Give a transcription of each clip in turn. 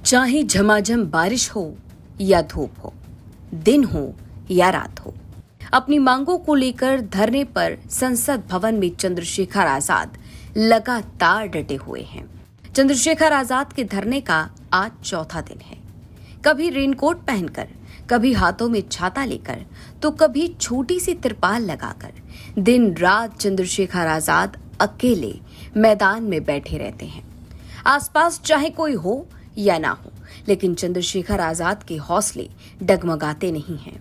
चाहे झमाझम बारिश हो या धूप हो, दिन हो या रात हो, अपनी मांगों को लेकर धरने पर संसद भवन में चंद्रशेखर आजाद लगातार डटे हुए हैं। चंद्रशेखर आजाद के धरने का आज चौथा दिन है। कभी रेनकोट पहनकर, कभी हाथों में छाता लेकर, तो कभी छोटी सी तिरपाल लगाकर दिन रात चंद्रशेखर आजाद अकेले मैदान में बैठे रहते हैं। आसपास चाहे कोई हो या ना हो, लेकिन चंद्रशेखर आजाद के हौसले डगमगाते नहीं हैं।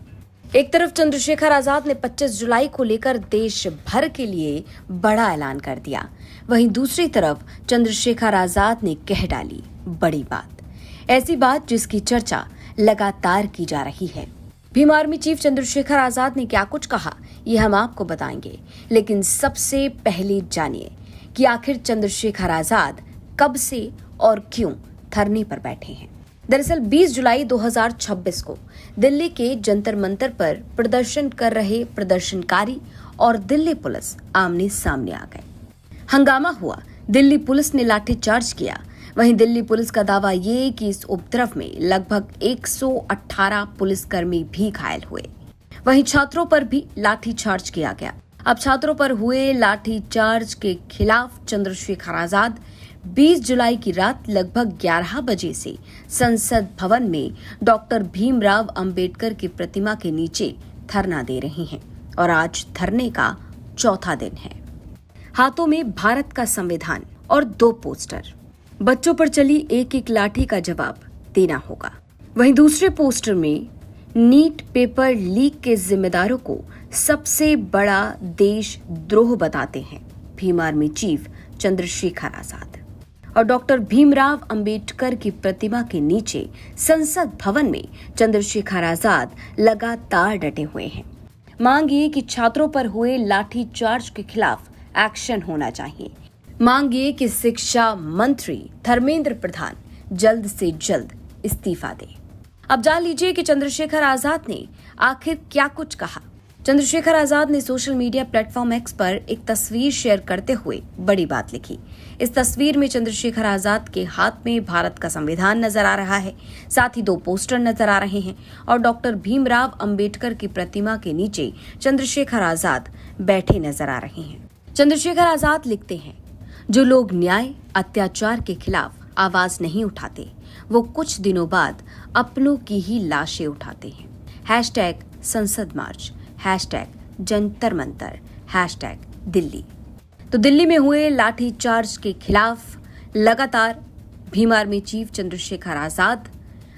एक तरफ चंद्रशेखर आजाद ने 25 जुलाई को लेकर देश भर के लिए बड़ा ऐलान कर दिया, वहीं दूसरी तरफ चंद्रशेखर आजाद ने कह डाली बड़ी बात, ऐसी बात जिसकी चर्चा लगातार की जा रही है। भीम आर्मी चीफ चंद्रशेखर आजाद ने क्या कुछ कहा, ये हम आपको बताएंगे, लेकिन सबसे पहले जानिए कि आखिर चंद्रशेखर आजाद कब से और क्यों धरने पर बैठे हैं। दरअसल 20 जुलाई 2026 को दिल्ली के जंतर मंतर पर प्रदर्शन कर रहे प्रदर्शनकारी और दिल्ली पुलिस आमने सामने आ गए। हंगामा हुआ, दिल्ली पुलिस ने लाठीचार्ज किया। वहीं दिल्ली पुलिस का दावा ये कि इस उपद्रव में लगभग 118 पुलिसकर्मी भी घायल हुए। वहीं छात्रों पर भी लाठीचार्ज किया गया। अब छात्रों पर हुए लाठीचार्ज के खिलाफ चंद्रशेखर आजाद 20 जुलाई की रात लगभग 11 बजे से संसद भवन में डॉक्टर भीमराव अंबेडकर की प्रतिमा के नीचे धरना दे रहे हैं और आज धरने का चौथा दिन है। हाथों में भारत का संविधान और 2 पोस्टर। बच्चों पर चली एक एक लाठी का जवाब देना होगा। वहीं दूसरे पोस्टर में नीट पेपर लीक के जिम्मेदारों को सबसे बड़ा देशद्रोह बताते हैं भीम आर्मी चीफ चंद्रशेखर आजाद। और डॉक्टर भीमराव अंबेडकर की प्रतिमा के नीचे संसद भवन में चंद्रशेखर आजाद लगातार डटे हुए हैं। मांग ये कि छात्रों पर हुए लाठीचार्ज के खिलाफ एक्शन होना चाहिए। मांग ये कि शिक्षा मंत्री धर्मेंद्र प्रधान जल्द से जल्द इस्तीफा दे। अब जान लीजिए कि चंद्रशेखर आजाद ने आखिर क्या कुछ कहा। चंद्रशेखर आजाद ने सोशल मीडिया प्लेटफॉर्म एक्स पर एक तस्वीर शेयर करते हुए बड़ी बात लिखी। इस तस्वीर में चंद्रशेखर आजाद के हाथ में भारत का संविधान नजर आ रहा है, साथ ही 2 पोस्टर नजर आ रहे हैं और डॉक्टर भीमराव अंबेडकर की प्रतिमा के नीचे चंद्रशेखर आजाद बैठे नजर आ रहे हैं। चंद्रशेखर आजाद लिखते हैं, जो लोग न्याय अत्याचार के खिलाफ आवाज नहीं उठाते, वो कुछ दिनों बाद अपनों की ही लाशें उठाते हैं। हैशटैग संसद मार्च, हैशटैग जंतर मंतर, हैशटैग दिल्ली। तो दिल्ली में हुए लाठीचार्ज के खिलाफ लगातार भीम आर्मी चीफ चंद्रशेखर आजाद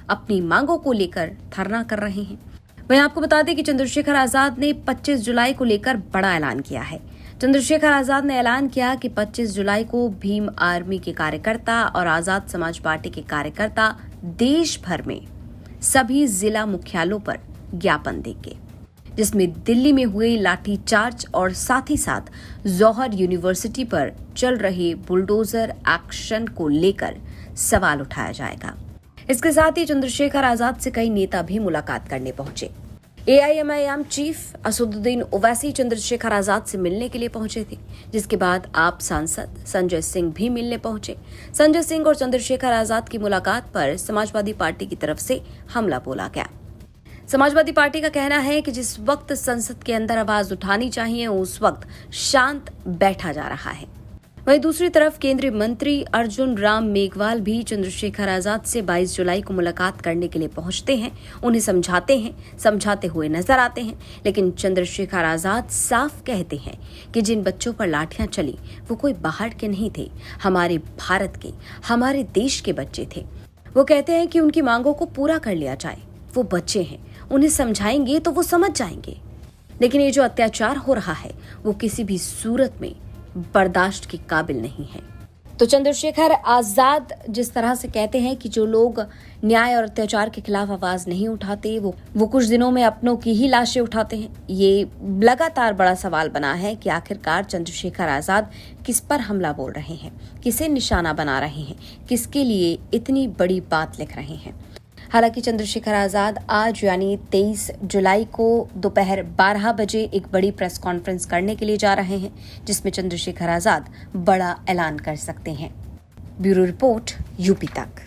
अपनी मांगों को लेकर धरना कर रहे हैं। वहीं आपको बता दें कि चंद्रशेखर आजाद ने 25 जुलाई को लेकर बड़ा ऐलान किया है। चंद्रशेखर आजाद ने ऐलान किया कि 25 जुलाई को भीम आर्मी के कार्यकर्ता और आजाद समाज पार्टी के कार्यकर्ता देश भर में सभी जिला मुख्यालयों पर ज्ञापन देंगे, जिसमें दिल्ली में हुए लाठीचार्ज और साथ ही साथ जौहर यूनिवर्सिटी पर चल रहे बुलडोजर एक्शन को लेकर सवाल उठाया जाएगा। इसके साथ ही चंद्रशेखर आजाद से कई नेता भी मुलाकात करने पहुंचे। AIMIM चीफ असदुद्दीन ओवैसी चंद्रशेखर आजाद से मिलने के लिए पहुंचे थे, जिसके बाद आप सांसद संजय सिंह भी मिलने पहुंचे। संजय सिंह और चंद्रशेखर आजाद की मुलाकात पर समाजवादी पार्टी की तरफ से हमला बोला गया। समाजवादी पार्टी का कहना है कि जिस वक्त संसद के अंदर आवाज उठानी चाहिए, उस वक्त शांत बैठा जा रहा है। वहीं दूसरी तरफ केंद्रीय मंत्री अर्जुन राम मेघवाल भी चंद्रशेखर आजाद से 22 जुलाई को मुलाकात करने के लिए पहुंचते हैं, उन्हें समझाते हुए नजर आते हैं। लेकिन चंद्रशेखर आजाद साफ कहते हैं कि जिन बच्चों पर लाठियां चली वो कोई बाहर के नहीं थे, हमारे भारत के, हमारे देश के बच्चे थे। वो कहते हैं कि उनकी मांगों को पूरा कर लिया जाए। वो बच्चे हैं, उन्हें समझाएंगे तो वो समझ जाएंगे। लेकिन ये जो अत्याचार हो रहा है वो किसी भी सूरत में बर्दाश्त के काबिल नहीं है। तो चंद्रशेखर आजाद जिस तरह से कहते हैं कि जो लोग न्याय और अत्याचार के खिलाफ आवाज नहीं उठाते, वो कुछ दिनों में अपनों की ही लाशें उठाते हैं। ये लगातार बड़ा सवाल बना है कि आखिरकार चंद्रशेखर आजाद किस पर हमला बोल रहे हैं, किसे निशाना बना रहे हैं, किसके लिए इतनी बड़ी बात लिख रहे हैं। हालांकि चंद्रशेखर आजाद आज यानी 23 जुलाई को दोपहर 12 बजे एक बड़ी प्रेस कॉन्फ्रेंस करने के लिए जा रहे हैं, जिसमें चंद्रशेखर आजाद बड़ा ऐलान कर सकते हैं। ब्यूरो रिपोर्ट, यूपी तक।